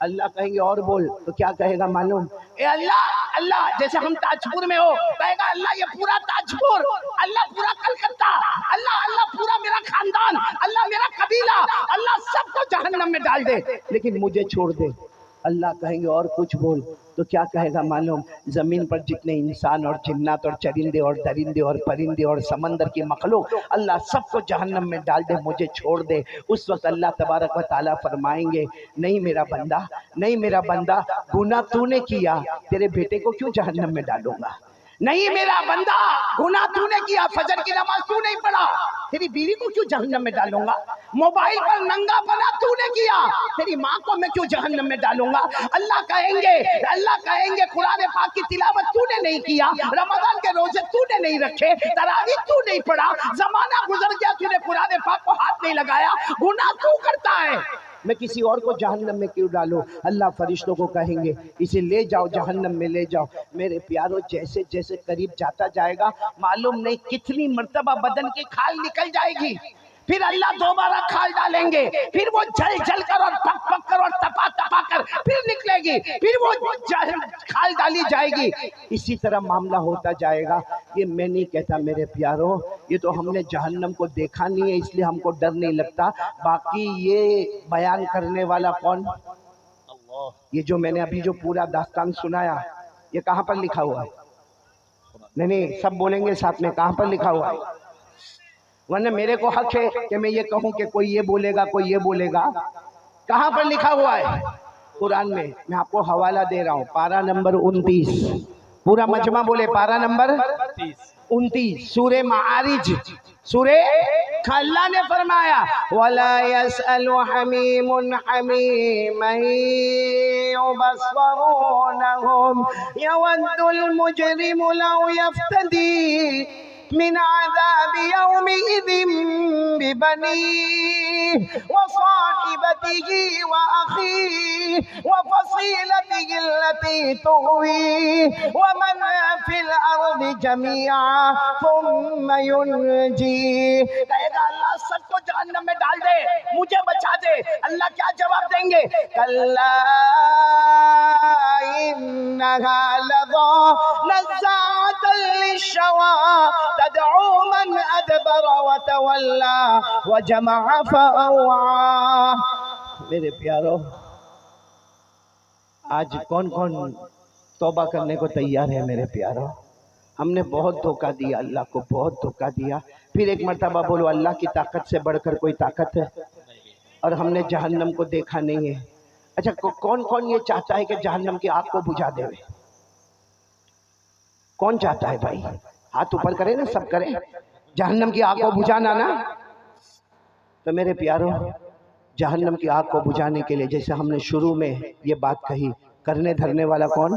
اللہ کہیں گے اور بول، تو کیا کہے گا معلوم؟ اے اللہ اللہ، جیسے ہم تاجپور میں ہو، کہے گا اللہ یہ پورا تاجپور، اللہ پورا کلکتہ، اللہ اللہ پورا میرا خاندان، اللہ میرا قبیلہ، اللہ سب کو جہنم میں ڈال دے لیکن مجھے چھوڑ دے۔ اللہ کہیں گے اور کچھ بول، تو کیا کہے گا معلوم؟ زمین پر جتنے انسان اور جنات اور چرندے اور درندے اور پرندے اور سمندر کی مخلوق، اللہ سب کو جہنم میں ڈال دے، مجھے چھوڑ دے۔ اس وقت اللہ تبارک و تعالیٰ فرمائیں گے نہیں میرا بندہ، نہیں میرا بندہ، گناہ تو نے کیا، تیرے بیٹے کو کیوں جہنم میں ڈالوں گا؟ نہیں میرا بندہ، گناہ تو نے کیا، فجر کی نماز تو نہیں پڑھا، تیری بیوی کو کیوں جہنم میں ڈالوں گا؟ موبائل پر ننگا بنا تو نے کیا، تیری ماں کو میں کیوں جہنم میں ڈالوں گا؟ اللہ کہیں گے قرآن پاک کی تلاوت تو نے نہیں کیا، رمضان کے روزے تو نے نہیں رکھے، تراویح تو نہیں پڑھا، زمانہ گزر گیا تو نے قرآن پاک کو ہاتھ نہیں لگایا، گناہ تو کرتا ہے، میں کسی اور کو جہنم میں کیوں ڈالوں؟ اللہ فرشتوں کو کہیں گے اسے لے جاؤ جہنم میں لے جاؤ۔ میرے پیاروں جیسے جیسے قریب جاتا جائے گا معلوم نہیں کتنی مرتبہ بدن کی کھال نکل جائے گی، پھر اللہ دوبارہ کھال ڈالیں گے، پھر وہ جل جل کر اور پک پک کر اور تپا تپا کر پھر نکلے گی، پھر وہ کھال ڈالی جائے گی، اسی طرح معاملہ ہوتا جائے گا۔ یہ میں نہیں کہتا میرے پیاروں، یہ تو ہم نے جہنم کو دیکھا نہیں ہے اس لیے ہم کو ڈر نہیں لگتا، باقی یہ بیان کرنے والا کون؟ یہ جو میں نے ابھی جو پورا داستان سنایا یہ کہاں پر لکھا ہوا ہے؟ نہیں سب بولیں گے ساتھ میں، کہاں پر لکھا ہوا ہے؟ ورنہ میرے کو حق ہے کہ میں یہ کہوں کہ کوئی یہ بولے گا کوئی یہ بولے گا، کہاں پر لکھا ہوا ہے؟ قرآن میں۔ میں آپ کو حوالہ دے رہا ہوں، پارہ نمبر 29، پورا مجمع بولے پارہ نمبر 29، سورہ معارج، سورہ، اللہ نے فرمایا وَلَا يَسْأَلُ حَمِيمٌ حَمِيمًا يُبَصَّرُونَهُمْ يَوَدُّ الْمُجْرِمُ لَوْ يَفْتَدِي من عذاب يومئذ ببنيه وصاحبته وأخيه وفصيلته التي تؤويه ومن في الأرض جميعا ثم ينجيه۔ کہے گا اللہ سب کو جہنم میں ڈال دے مجھے بچا دے، اللہ کیا جواب دیں گے؟ کلا إنها لظى نزاعة للشوى تدعو من ادبر وتولى وجمع فأوعى۔ میرے پیارو آج کون کون توبہ کرنے کو تیار ہے؟ میرے پیارو ہم نے بہت دھوکہ دیا اللہ کو، بہت دھوکہ دیا۔ پھر ایک مرتبہ بولو اللہ کی طاقت سے بڑھ کر کوئی طاقت ہے؟ اور ہم نے جہنم کو دیکھا نہیں ہے۔ اچھا کون کون یہ چاہتا ہے کہ جہنم کی آگ کو بجھا دے؟ کون چاہتا ہے بھائی؟ ہاتھ اوپر کرے نا، سب کرے، جہنم کی آگ کو بجھانا نا۔ تو میرے پیارو جہنم کی آگ کو بجھانے کے لیے جیسے ہم نے شروع میں یہ بات کہی، کرنے دھرنے والا کون؟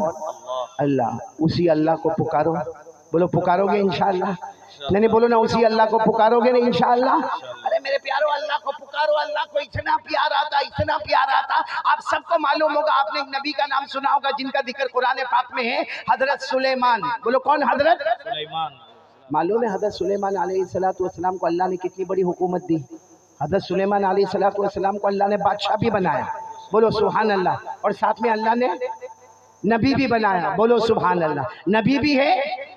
اللہ۔ اسی اللہ کو پکارو، بولو پکارو گے انشاءاللہ؟ نہیں بولو نا اسی اللہ کو پکارو گے نا انشاءاللہ؟ ارے میرے پیارو اللہ کو پکارو، اللہ کو اتنا پیار آتا، اتنا پیار آتا۔ آپ سب کو معلوم ہوگا، آپ نے ایک نبی کا نام سنا ہوگا جن کا ذکر قرآن پاک میں ہے، حضرت سلیمان۔ بولو کون؟ حضرت سلیمان۔ معلوم ہے حضرت سلیمان علیہ السلام کو اللہ نے کتنی بڑی حکومت دی؟ حضرت سلیمان علیہ السلام کو اللہ نے بادشاہ بھی بنایا، بولو سبحان اللہ، اور ساتھ میں اللہ نے نبی بھی بنایا، بولو سبحان اللہ۔ نبی بھی ہے،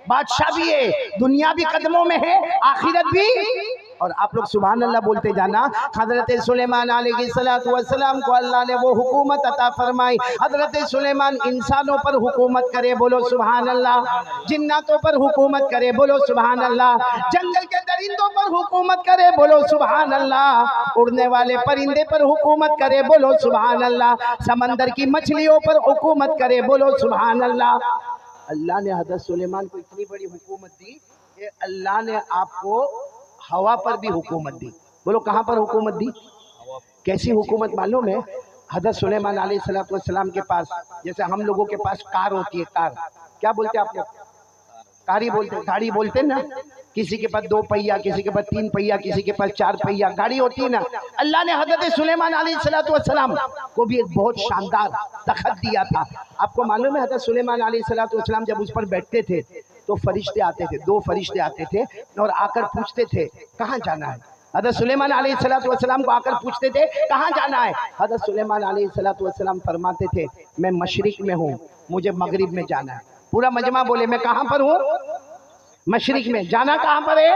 بادشاہ بھی ہے، دنیا بھی قدموں میں ہے، آخرت بھی، اور آپ لوگ سبحان اللہ بولتے جانا۔ حضرت سلیمان علیہ السلام کو اللہ نے وہ حکومت عطا فرمائی، حضرت سلیمان انسانوں پر حکومت کرے، بولو سبحان اللہ، جناتوں پر حکومت کرے، بولو سبحان اللہ، جنگل کے درندوں پر حکومت کرے، بولو سبحان اللہ، اڑنے والے پرندے پر حکومت کرے، بولو سبحان اللہ، سمندر کی مچھلیوں پر حکومت کرے، بولو سبحان اللہ۔ اللہ نے حضرت سلیمان کو اتنی بڑی حکومت دی کہ اللہ نے آپ کو ہوا پر بھی حکومت دی، بولو کہاں پر حکومت دی؟ کیسی حکومت معلوم ہے؟ حضرت سلیمان علیہ السلام کے پاس جیسے ہم لوگوں کے پاس کار ہوتی ہے، کار کیا بولتے ہیں آپ لوگ؟ کاری بولتے ہیں، گاڑی بولتے ہیں نا۔ کسی کے پاس 2 پہیا، کسی کے پاس 3 پہیا، کسی کے پاس 4 پہیا گاڑی ہوتی ہے نا۔ اللہ نے حضرت سلیمان علیہ السلام کو بھی ایک بہت شاندار تخت دیا تھا۔ آپ کو معلوم ہے حضرت سلیمان علیہ السلام جب اس پر بیٹھتے تھے تو فرشتے آتے تھے، 2 فرشتے آتے تھے اور آ کر پوچھتے تھے کہاں جانا ہے؟ حضرت سلیمان علیہ السلام کو آ کر پوچھتے تھے کہاں جانا ہے؟ حضرت سلیمان علیہ السلام فرماتے تھے میں مشرق میں ہوں، مجھے مغرب میں جانا ہے۔ پورا مجمع بولے میں کہاں پر ہوں؟ مشرق میں۔ جانا کہاں پر ہے؟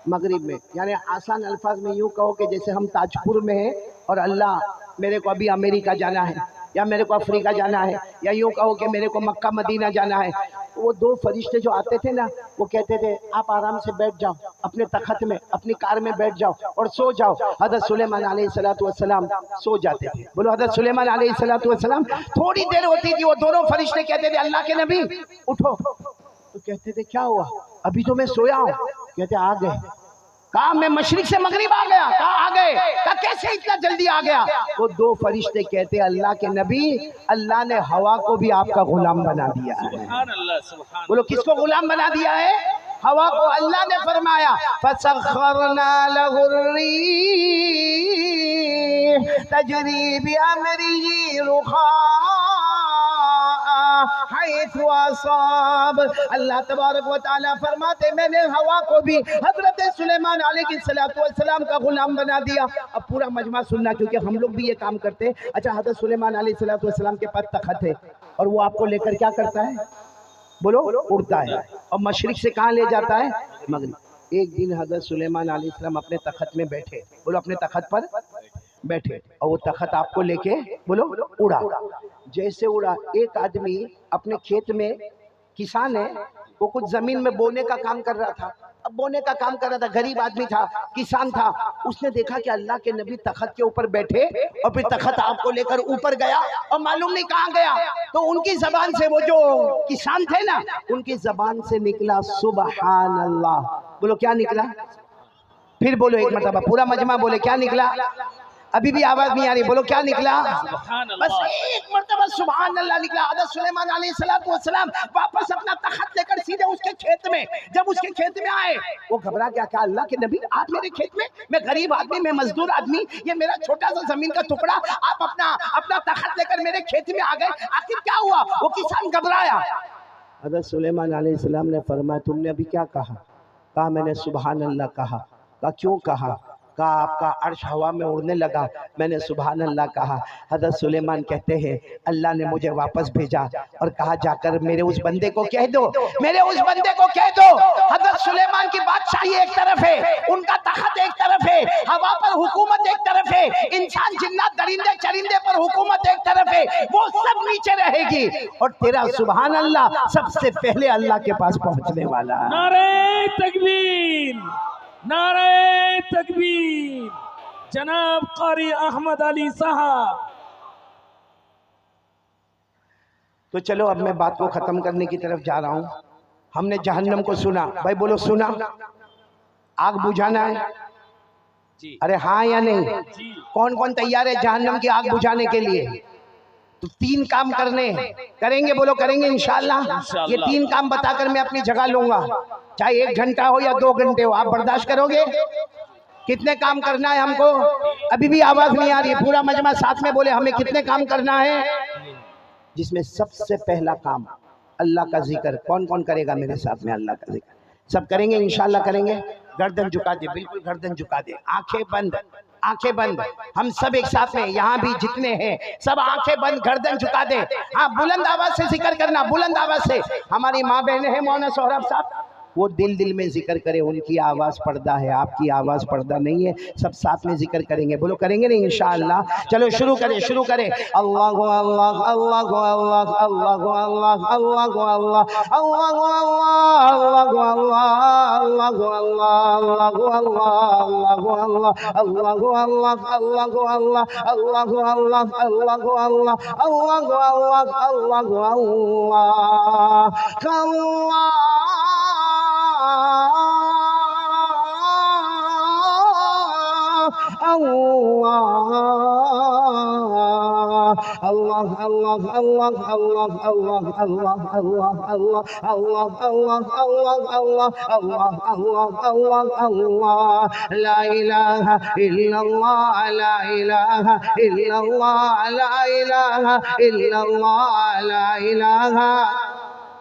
مغرب میں۔ یعنی آسان الفاظ میں یوں کہو کہ جیسے ہم تاج پور میں ہیں اور اللہ میرے کو ابھی امریکہ جانا ہے، یا میرے کو افریقہ جانا ہے، یا یوں کہو کہ میرے کو مکہ مدینہ جانا ہے۔ وہ دو فرشتے جو آتے تھے نا، وہ کہتے تھے آپ آرام سے بیٹھ جاؤ اپنے تخت میں، اپنی کار میں بیٹھ جاؤ اور سو جاؤ۔ حضرت سلیمان علیہ السلام سو جاتے تھے۔ بولو حضرت سلیمان علیہ السلام تھوڑی دیر ہوتی تھی وہ دونوں فرشتے کہتے تھے اللہ کے نبی اٹھو، تو کہتے تھے کیا ہوا؟ ابھی تو میں سویا ہوں۔ کہتے آ گئے۔ کہا میں مشرق سے مغرب آ گیا۔ کہا آ گئے۔ کہا کیسے اتنا جلدی آ گیا؟ وہ دو فرشتے کہتے اللہ کے نبی اللہ نے ہوا کو بھی آپ کا غلام بنا دیا ہے۔ سبحان اللہ سبحان بولو کس کو غلام بنا دیا ہے؟ ہوا کو۔ اللہ نے فرمایا فَسَخَّرْنَا لَهُ الرِّيحَ تَجْرِي بِأَمْرِهِ رُخَاءً حَيْثُ أَصَابَ۔ اللہ تبارک و تعالیٰ فرماتے میں نے ہوا کو بھی حضرت سلیمان علیہ السلام کا غلام بنا دیا۔ اب پورا مجمع سننا کیونکہ ہم لوگ بھی یہ کام کرتے ہیں۔ اچھا حضرت سلیمان علیہ السلام کے پاس تخت ہے اور وہ آپ کو لے کر کیا کرتا ہے؟ بولو اڑتا ہے، اور مشرق سے کہاں لے جاتا ہے؟ مغرب۔ ایک دن حضرت سلیمان علیہ السلام اپنے تخت میں بیٹھے، بولو اپنے تخت پر بیٹھے، اور وہ تخت آپ کو لے کے بولو اڑا۔ جیسے اڑا، ایک آدمی اپنے کھیت میں کسان ہے، وہ کچھ زمین میں بونے کا کام کر رہا تھا۔ اب بونے کا کام کر رہا تھا، غریب آدمی تھا، کسان تھا۔ اس نے دیکھا کہ اللہ کے نبی تخت کے اوپر بیٹھے اور پھر تخت آپ کو لے کر اوپر گیا اور معلوم نہیں کہاں گیا۔ تو ان کی زبان سے، وہ جو کسان تھے نا، ان کی زبان سے نکلا سبحان اللہ۔ بولو کیا نکلا؟ پھر بولو ایک مرتبہ، پورا مجمع بولے کیا نکلا؟ ابھی بھی آواز نہیں آ رہی، بولو کیا نکلا؟ سبحان بس اللہ ایک مرتبہ سبحان اللہ نکلا۔ حضرت سلیمان علیہ السلام واپس اپنا تخت لے کر سیدھے اس کے کھیت میں، جب اس کے کھیت میں آئے وہ گھبرا گیا، کہا اللہ کے نبی آپ میرے کھیت میں غریب آدمی، میں مزدور آدمی، یہ میرا چھوٹا سا زمین کا ٹکڑا، آپ اپنا تخت لے کر میرے کھیت میں آ گئے، آخر کیا ہوا؟ وہ کسان گھبرایا۔ حضرت سلیمان علیہ السلام نے فرمایا تم نے ابھی کیا کہا؟ کہا میں نے سبحان اللہ کہا۔ کہا کیوں کہا؟ کہا آپ کا عرش ہوا میں اڑنے لگا، میں نے سبحان اللہ کہا۔ حضرت سلیمان کہتے ہیں اللہ نے مجھے واپس بھیجا اور کہا جا کر میرے اس بندے کو کہہ دو، میرے اس بندے کو کہہ دو حضرت سلیمان کی بادشاہی ایک طرف ہے، ان کا تخت ایک طرف ہے، ہوا پر حکومت ایک طرف ہے، انسان جنات درندے چرندے پر حکومت ایک طرف ہے، وہ سب نیچے رہے گی، اور تیرا سبحان اللہ سب سے پہلے اللہ کے پاس پہنچنے والا ہے۔ نعرہ تکبیر، نعرہ تکبیر، جناب قاری احمد علی صاحب۔ تو چلو اب میں بات کو ختم کرنے کی طرف جا رہا ہوں۔ ہم نے جہنم کو سنا، بھائی بولو سنا، آگ بجھانا ہے؟ جی ارے ہاں یا نہیں؟ جی کون کون تیار ہے جہنم کی آگ بجھانے کے لیے؟ تو تین کام کرنے ہیں، کریں گے؟ بولو کریں گے انشاءاللہ۔ یہ تین کام بتا کر میں اپنی جگہ لوں گا، چاہے 1 گھنٹہ ہو یا 2 گھنٹے ہو، آپ برداشت کرو گے؟ کتنے کام کرنا ہے ہم کو؟ ابھی بھی آواز نہیں آ رہی ہے، پورا مجمع ساتھ میں بولے ہمیں کتنے کام کرنا ہے؟ جس میں سب سے پہلا کام اللہ کا ذکر۔ کون کون کرے گا میرے ساتھ میں اللہ کا ذکر؟ سب کریں گے انشاءاللہ کریں گے؟ گردن جھکا دے، بالکل گردن جھکا دے، آنکھیں بند، آنکھیں بند، ہم سب ایک ساتھ میں، یہاں بھی جتنے ہیں سب آنکھیں بند، گردن جھکا دے۔ ہاں بلند آواز سے ذکر کرنا، بلند آواز سے۔ ہماری ماں بہنیں ہیں مولانا سہراب صاحب، وہ دل میں ذکر کرے، ان کی آواز پردہ ہے، آپ کی آواز پردہ نہیں ہے، سب ساتھ میں ذکر کریں گے۔ بولو کریں گے نہیں انشاءاللہ؟ چلو شروع کریں، شروع کریں۔ اللہ اللہ اللہ اللہ اللہ اللہ اللہ اللہ اللہ اللہ اللہ اللہ لا الہ الا اللہ، لا الہ الا اللہ، لا الہ الا اللہ، لا الہ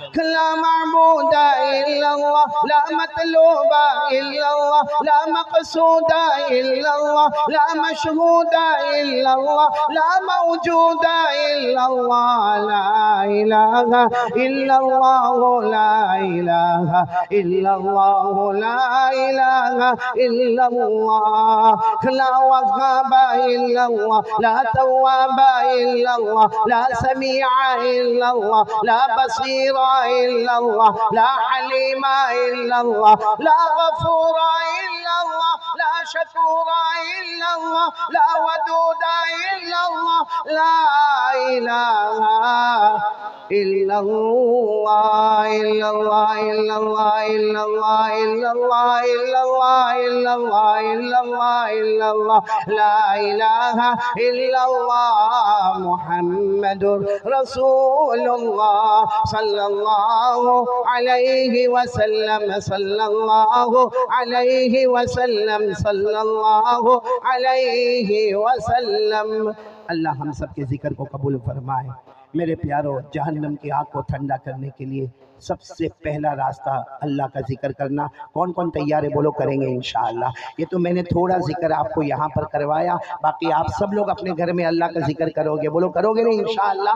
لا معبود إلا الله، لا مطلوب إلا الله، لا مقصود إلا الله، لا مشهود إلا الله، لا موجود إلا الله، لا إله إلا الله، لا إله إلا الله، لا إله إلا الله، لا وهاب إلا الله، لا تواب إلا الله، لا سميع إلا الله، لا بصير إلا الله، لا حليم إلا الله، لا غفور إلا الله، لا شكور إلا الله، لا ودود إلا الله، لا إله إلا الله، إلا الله، إلا الله، إلا الله، إلا الله، إلا الله، إلا الله، إلا الله، إلا الله، لا إله إلا الله محمد رسول الله صلى الله عليه وسلم، صلى الله عليه وسلم، صلى الله عليه وسلم۔ اللہ ہم سب کے ذکر کو قبول فرمائے۔ میرے پیارو، جہنم کی آگ کو ٹھنڈا کرنے کے لیے سب سے پہلا راستہ اللہ کا ذکر کرنا۔ کون کون تیار ہے؟ بولو کریں گے انشاءاللہ۔ یہ تو میں نے تھوڑا ذکر آپ کو یہاں پر کروایا، باقی آپ سب لوگ اپنے گھر میں اللہ کا ذکر کرو گے۔ بولو کرو گے نہیں انشاءاللہ؟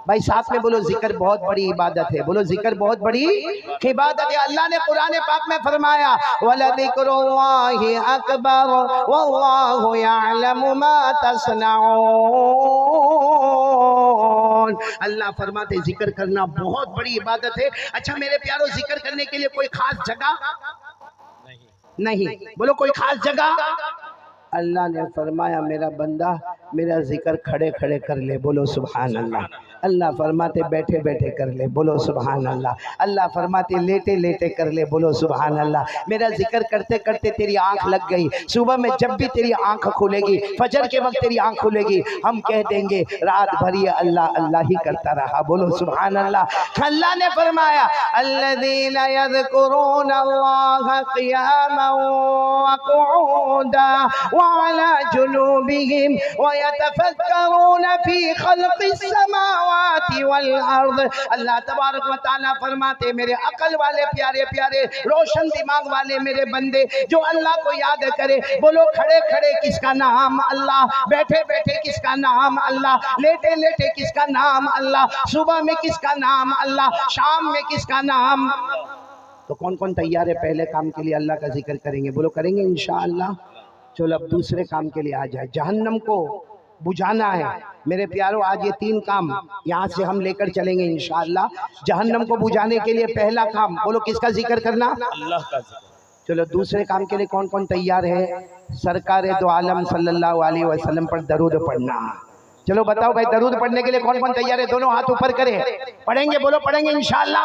بھائی ساتھ میں بولو، ذکر بہت بڑی عبادت ہے۔ بولو ذکر بہت بڑی عبادت ہے۔ اللہ نے قرآن پاک میں فرمایا وَلَذِكْرُ اللَّهِ أَكْبَرُ وَاللَّهُ يَعْلَمُ مَا تَصْنَعُونَ۔ اللہ فرماتے ذکر کرنا بہت بڑی عبادت ہے۔ اچھا میرے پیارو، ذکر کرنے کے لیے کوئی خاص جگہ نہیں؟ بولو کوئی خاص جگہ؟ اللہ نے فرمایا میرا بندہ میرا ذکر کھڑے کھڑے کر لے۔ بولو سبحان اللہ۔ اللہ فرماتے بیٹھے بیٹھے کر لے۔ بولو سبحان اللہ۔ اللہ فرماتے لیٹے لیٹے کر لے۔ بولو سبحان اللہ۔ میرا ذکر کرتے کرتے تیری آنکھ لگ گئی، صبح میں جب بھی تیری آنکھ کھلے گی، فجر کے وقت تیری آنکھ کھلے گی، ہم کہہ دیں گے رات بھر یہ اللہ اللہ ہی کرتا رہا۔ بولو سبحان اللہ۔ اللہ نے فرمایا الذین یذکرون اللہ قیاما وقعودا وعلى جنوبهم ويتفكرون في خلق السماوات والارض۔ اللہ تبارک و تعالیٰ فرماتے میرے عقل والے پیارے پیارے روشن دماغ والے میرے بندے جو اللہ کو یاد کرے، بولو کھڑے کھڑے کس کا نام اللہ، بیٹھے بیٹھے کس کا نام اللہ، لیٹے لیٹے کس کا نام اللہ، صبح میں کس کا نام اللہ، شام میں کس کا نام۔ تو کون کون تیار ہے پہلے کام کے لیے اللہ کا ذکر کریں گے؟ بولو کریں گے انشاءاللہ۔ چلو اب دوسرے کام کے لیے آ جائے، جہنم کو بجھانا ہے۔ میرے پیارو آج یہ 3 کام یہاں سے ہم لے کر چلیں گے انشاءاللہ۔ جہنم کو بجھانے کے لیے پہلا کام، بولو کس کا ذکر کرنا؟ اللہ کا ذکر۔ چلو دوسرے کام کے لیے کون کون تیار ہے؟ سرکار دو عالم صلی اللہ علیہ وسلم پر درود پڑھنا۔ چلو بتاؤ بھائی، درود پڑھنے کے لیے کون کون تیار ہے؟ دونوں ہاتھ اوپر کرے۔ پڑھیں گے؟ بولو پڑھیں گے انشاءاللہ۔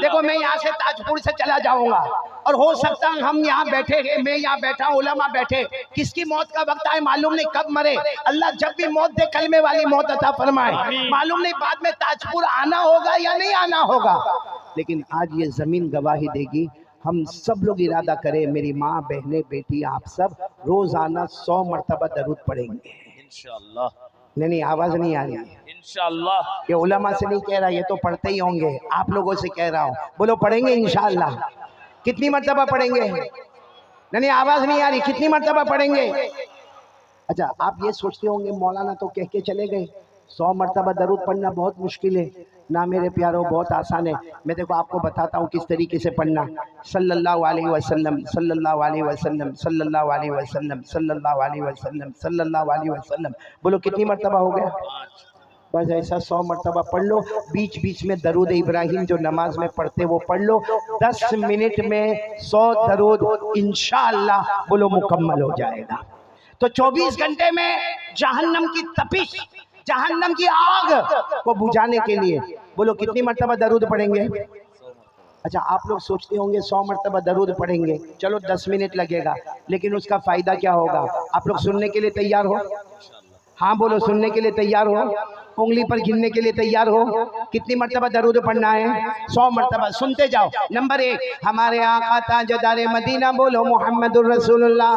دیکھو میں یہاں سے تاج پور سے چلا جاؤں گا اور ہو سکتا ہے ہم یہاں بیٹھے ہیں، میں یہاں بیٹھا ہوں، علماء بیٹھے، کس کی موت کا وقت آئے معلوم نہیں، کب مرے۔ اللہ جب بھی موت دے کلمے والی موت عطا فرمائے۔ معلوم نہیں بعد میں تاج پور آنا ہوگا یا نہیں آنا ہوگا، لیکن آج یہ زمین گواہی دے گی۔ ہم سب لوگ ارادہ کریں، میری ماں بہنیں بیٹی آپ سب روزانہ 100 مرتبہ درود پڑھیں گے انشاءاللہ۔ نہیں آواز نہیں آ رہی ہے، انشاءاللہ۔ یہ علماء سے نہیں کہہ رہا، یہ تو پڑھتے ہی ہوں گے، آپ لوگوں سے کہہ رہا ہوں۔ بولو پڑھیں گے انشاءاللہ۔ کتنی مرتبہ پڑھیں گے؟ نہیں آواز نہیں آ رہی، کتنی مرتبہ پڑھیں گے؟ اچھا آپ یہ سوچتے ہوں گے مولانا تو کہہ کے چلے گئے 100 مرتبہ درود پڑھنا بہت مشکل ہے۔ نہ میرے پیاروں، بہت آسان ہے۔ میں دیکھو آپ کو بتاتا ہوں کس طریقے سے پڑھنا۔ صلی اللہ علیہ وسلم، صلی اللہ علیہ وسلم، صلی اللہ علیہ وسلم، صلی اللہ علیہ وسلم، صلی اللہ علیہ وسلم۔ بولو کتنی مرتبہ ہو گیا؟ بس ایسا 100 مرتبہ پڑھ لو۔ بیچ بیچ میں درود ابراہیم جو نماز میں پڑھتے وہ پڑھ لو۔ 10 منٹ میں 100 درود انشاءاللہ بولو مکمل ہو جائے گا۔ تو 24 گھنٹے میں جہنم کی تپش، جہنم کی آگ کو بجھانے کے لیے بولو کتنی مرتبہ درود پڑھیں گے؟ اچھا آپ لوگ سوچتے ہوں گے 100 مرتبہ درود پڑھیں گے، چلو 10 منٹ لگے گا، لیکن اس کا فائدہ کیا ہوگا؟ آپ لوگ سننے کے لیے تیار ہو؟ ہاں بولو سننے کے لیے تیار ہو؟ انگلی پر گننے کے لیے تیار ہو؟ کتنی مرتبہ درود پڑھنا ہے؟ 100 مرتبہ۔ سنتے جاؤ۔ نمبر 1 ہمارے آقا تاجدار مدینہ، بولو محمد الرسول اللہ۔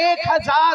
1000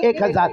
1000।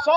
100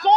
100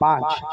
5।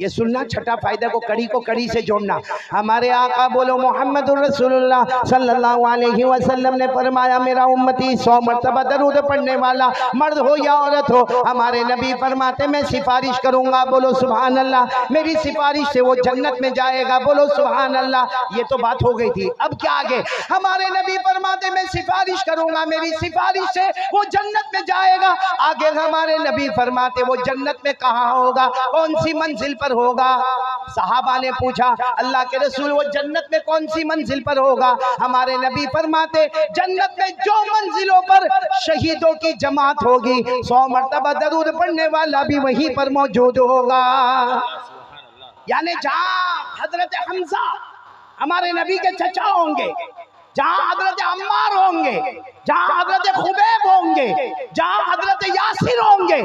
یہ سننا چھٹا فائدہ کو کڑی سے جوڑنا. ہمارے آقا بولو محمد الرسول صلی اللہ علیہ وسلم نے فرمایا میرا امتی 100 مرتبہ درود پڑھنے والا مرد ہو یا عورت ہو, ہمارے نبی فرماتے میں سفارش کروں گا, بولو سبحان اللہ, میری سفارش سے وہ جنت میں جائے گا, بولو سبحان اللہ. یہ تو بات ہو گئی تھی, اب کیا آگے؟ ہمارے نبی فرماتے میں سفارش کروں گا, میری سفارش سے وہ جنت میں جائے گا. آگے ہمارے نبی فرماتے وہ جنت میں کہاں ہوگا, کون سی منزل پر ہوگا؟ صحابہ نے پوچھا اللہ کے رسول وہ جنت میں کون سی منزل پر ہوگا؟ ہمارے نبی فرماتے جنت میں جو منزلوں پر شہیدوں کی جماعت ہوگی 100 مرتبہ درود پڑھنے والا بھی وہیں پر موجود ہوگا. یعنی جہاں حضرت حمزہ ہمارے نبی کے چچا ہوں گے, جہاں حضرت عمار ہوں گے, جہاں حضرت خبیب ہوں گے, جہاں حضرت یاسر ہوں گے,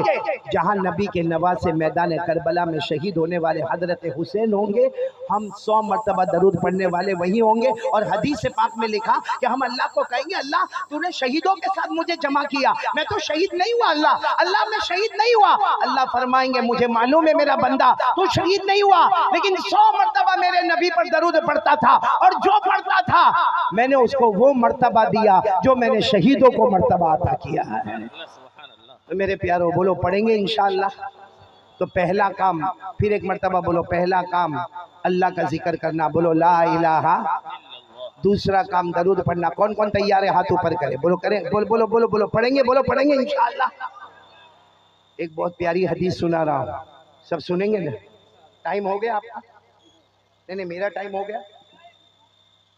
جہاں نبی کے نواسے میدان کربلا میں شہید ہونے والے حضرت حسین ہوں گے, ہم 100 مرتبہ درود پڑھنے والے وہی ہوں گے. اور حدیث پاک میں لکھا کہ ہم اللہ کو کہیں گے اللہ تو نے شہیدوں کے ساتھ مجھے جمع کیا, میں تو شہید نہیں ہوا, اللہ میں شہید نہیں ہوا. اللہ فرمائیں گے مجھے معلوم ہے میرا بندہ تو شہید نہیں ہوا, لیکن 100 مرتبہ میرے نبی پر درود پڑھتا تھا, اور جو پڑھتا تھا میں نے اس کو وہ مرتبہ دیا جو میں نے شہیدوں کو مرتبہ عطا کیا ہے. میرے پیارو بولو پڑھیں گے انشاءاللہ. تو پہلا کام, پھر ایک مرتبہ بولو, پہلا کام اللہ کا ذکر کرنا, بولو لا الہ. دوسرا کام درود پڑھنا. کون کون تیار ہے ہاتھ اوپر کرے, بولو کریں, بولو بولو بولو پڑھیں گے, بولو پڑھیں گے انشاءاللہ. ایک بہت پیاری حدیث سنا رہا ہوں, سب سنیں گے نا؟ ٹائم ہو گیا آپ کا؟ نہیں میرا ٹائم ہو گیا.